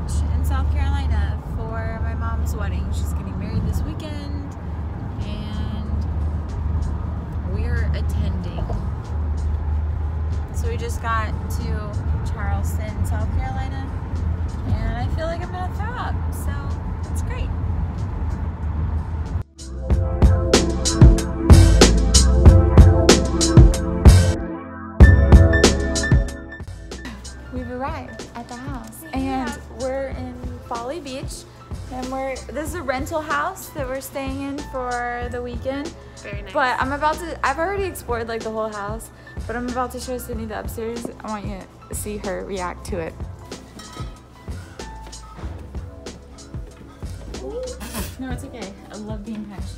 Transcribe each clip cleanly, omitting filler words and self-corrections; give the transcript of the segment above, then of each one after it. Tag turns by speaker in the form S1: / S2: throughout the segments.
S1: Beach in South Carolina for my mom's wedding. She's getting married this weekend and we're attending. So we just got to Charleston, South Carolina, and I feel like I'm gonna throw up, so it's great. We've arrived at the house and we're in Folly Beach, and this is a rental house that we're staying in for the weekend.
S2: Very nice.
S1: But I've already explored like the whole house, but I'm about to show Sydney the upstairs. I want you to see her react to it. No, it's okay. I love being punched.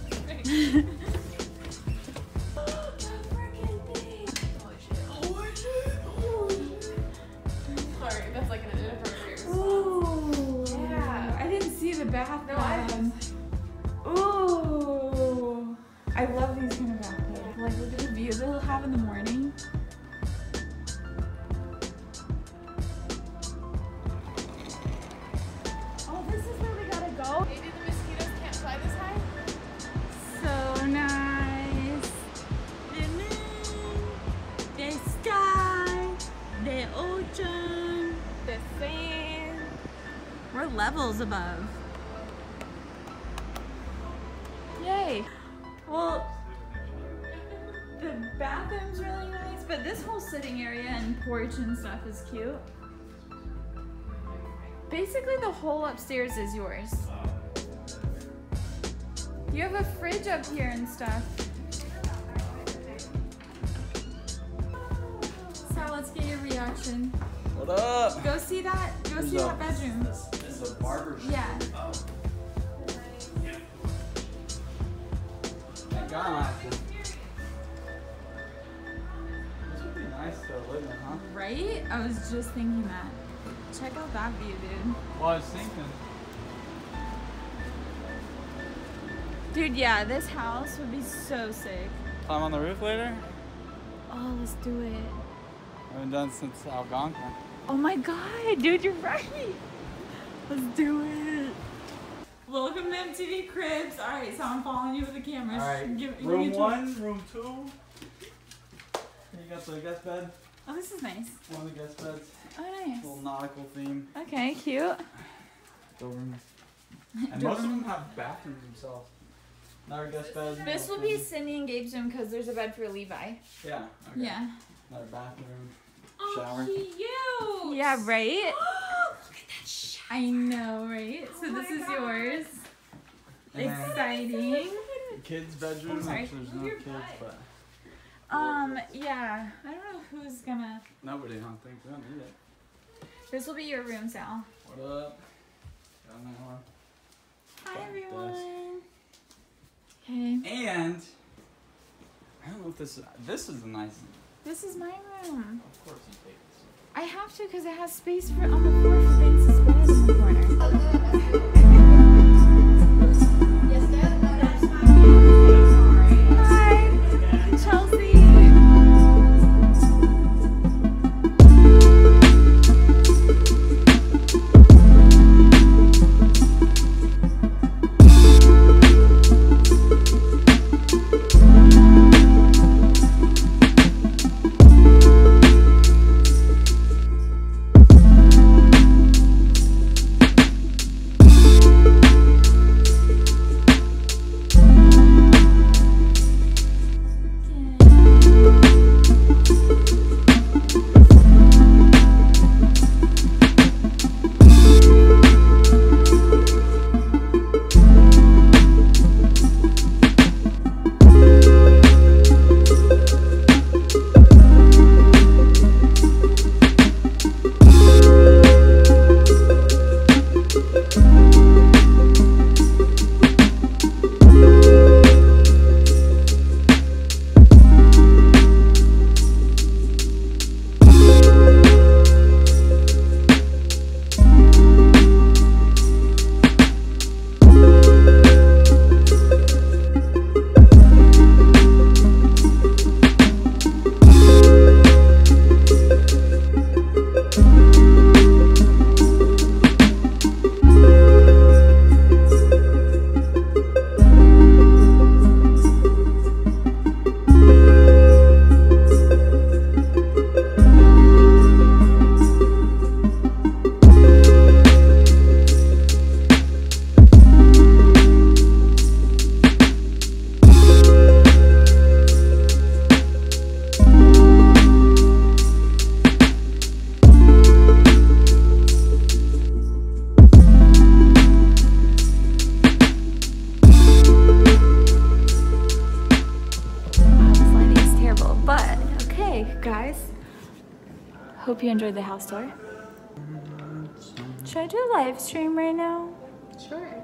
S2: Sorry, that's like an inappropriate response.
S1: Ooh.
S2: Yeah.
S1: I didn't see the bathtub.
S2: No, I didn't.
S1: Ooh. I love these kind of bathtubs. Like, look at the view they'll have in the morning. Oh, this is where we gotta go.
S2: Maybe the mosquitoes can't fly this high?
S1: So nice. The moon, the sky, the ocean, the sand. We're levels above. Yay. Well, the bathroom's really nice, but this whole sitting area and porch and stuff is cute. Basically, the whole upstairs is yours. You have a fridge up here and stuff. Sal, let's get your reaction.
S3: What up?
S1: Go see that. Go see that bedroom.
S3: This is a barber shop.
S1: Yeah.
S3: Oh. Thank God I'm active. This would be nice to live in, huh?
S1: Right? I was just thinking that. Check out that view, dude.
S3: Well, I was thinking.
S1: Dude, yeah, this house would be so sick.
S3: Climb on the roof later?
S1: Oh, let's do it.
S3: I haven't done since Algonquin.
S1: Oh my god, dude, you're right. Let's do it. Welcome to MTV Cribs. All right, so I'm following you with the cameras.
S3: All right, room 1, room 2. You got the guest bed.
S1: Oh, this is nice.
S3: One of the guest beds.
S1: Oh, nice.
S3: Little nautical theme.
S1: Okay, cute.
S3: Dorm. And most of them have bathrooms themselves. Another guest bed.
S1: This will be Cindy and Gabe's room because there's a bed for Levi.
S3: Yeah. Okay.
S1: Yeah.
S3: Another bathroom.
S1: Oh,
S3: Shower.
S1: cute. Yeah, right? Look at that shower. I know, right? So this is yours.
S3: And then
S1: Exciting.
S3: kids' bedroom, which
S1: sorry.
S3: there's no kids, but
S1: Yeah. I don't know who's gonna.
S3: nobody, I don't think. We don't need it.
S1: This will be your room, Sal.
S3: What up? Got that one.
S1: Hi,
S3: Got
S1: everyone. Okay.
S3: And I don't know if this is a nice.
S1: This is my room.
S3: Of course you take this.
S1: I have to because it has space for on the floor for Banks' bed in the corner.
S2: Yes, Dad?
S1: Hi, Chelsea. you enjoyed the house tour. Should I do a live stream right now?
S2: Sure.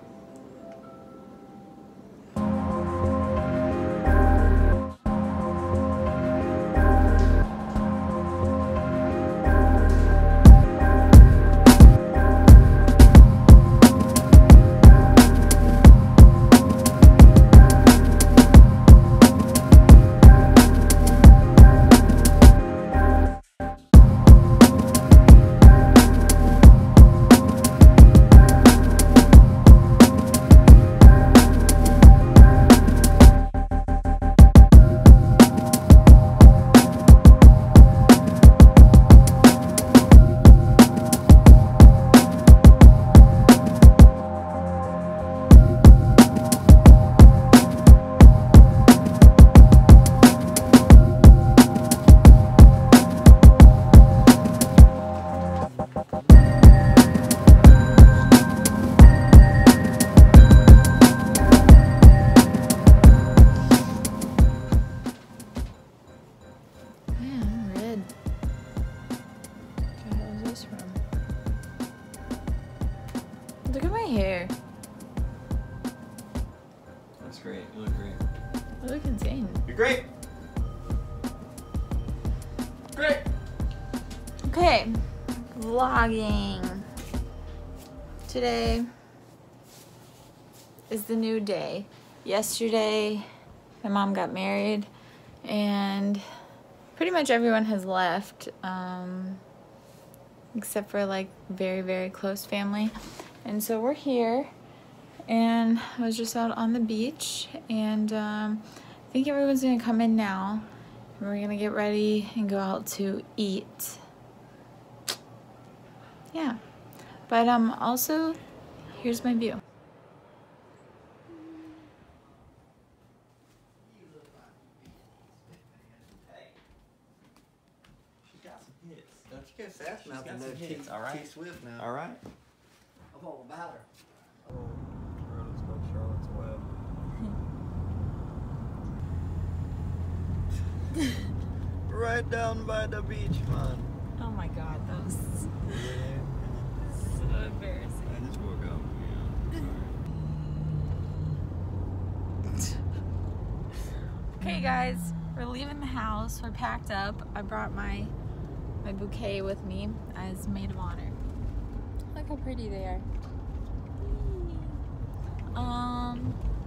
S1: Look at my hair.
S3: That's great. You look great.
S1: I look insane.
S3: You're great. Great.
S1: Okay, vlogging. Today is the new day. Yesterday, my mom got married, and pretty much everyone has left, except for like very, very close family. And so we're here, and I was just out on the beach, and I think everyone's gonna come in now. We're gonna get ready and go out to eat. Yeah, but also, here's my view.
S3: She's got some hits.
S4: Don't you get sass
S3: She's
S4: mouth
S3: got
S4: and
S3: some
S4: no
S3: hits,
S4: T,
S3: all right?
S4: T Swift now.
S3: All right.
S4: I'm all about her.
S3: Oh, let's go Charlotte's Web. Right down by the beach, man.
S1: Oh my god, that was so embarrassing.
S3: I just woke up. Yeah.
S1: Okay guys, we're leaving the house. We're packed up. I brought my bouquet with me as maid of honor. Look how pretty they are.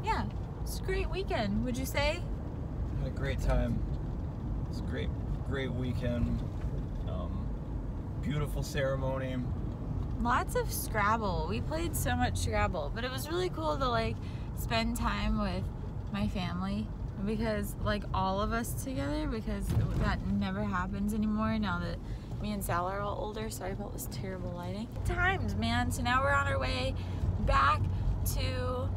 S1: Yeah, it's a great weekend, would you say?
S3: Had a great time. It was a great weekend. Beautiful ceremony.
S1: Lots of Scrabble. We played so much Scrabble, but it was really cool to like spend time with my family, because like all of us together, because that never happens anymore now that me and Sal are all older. Sorry about this terrible lighting. Times, man. So now we're on our way back to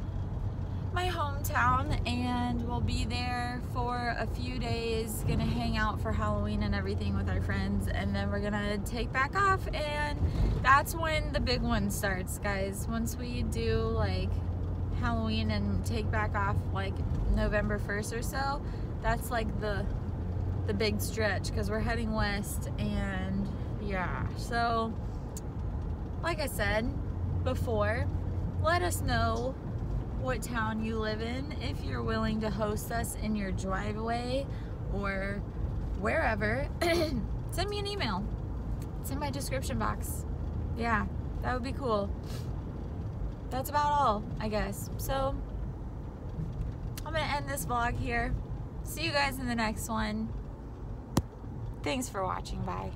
S1: my hometown, and we'll be there for a few days, gonna hang out for Halloween and everything with our friends, and then we're gonna take back off, and that's when the big one starts, guys. Once we do like Halloween and take back off like November 1st or so, that's like the big stretch, because we're heading west. And yeah, so like I said before, let us know what town you live in, if you're willing to host us in your driveway or wherever. Send me an email. It's in my description box. Yeah, that would be cool. That's about all, I guess. So I'm gonna end this vlog here. See you guys in the next one. Thanks for watching. Bye.